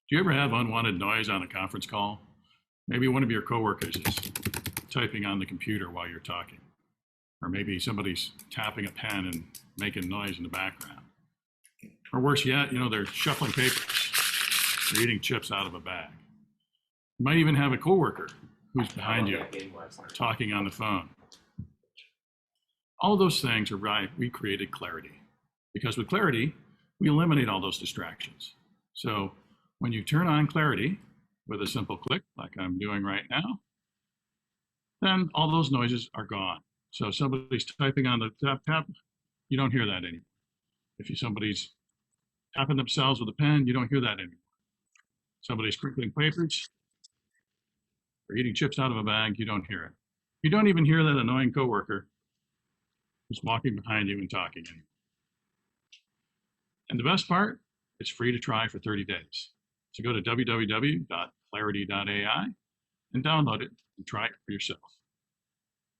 Do you ever have unwanted noise on a conference call? Maybe one of your coworkers is typing on the computer while you're talking, or maybe somebody's tapping a pen and making noise in the background. Or worse yet, they're shuffling papers or eating chips out of a bag. You might even have a coworker who's behind you talking on the phone. All of those things are why we created Clarity. Because with Clarity, we eliminate all those distractions. So when you turn on Clarity with a simple click, like I'm doing right now, then all those noises are gone. So if somebody's typing on the tap, you don't hear that anymore. If somebody's tapping themselves with a pen, you don't hear that anymore. Somebody's crinkling papers or eating chips out of a bag, you don't hear it. You don't even hear that annoying coworker who's walking behind you and talking anymore. And the best part, it's free to try for 30 days. So go to www.clarity.ai and download it and try it for yourself.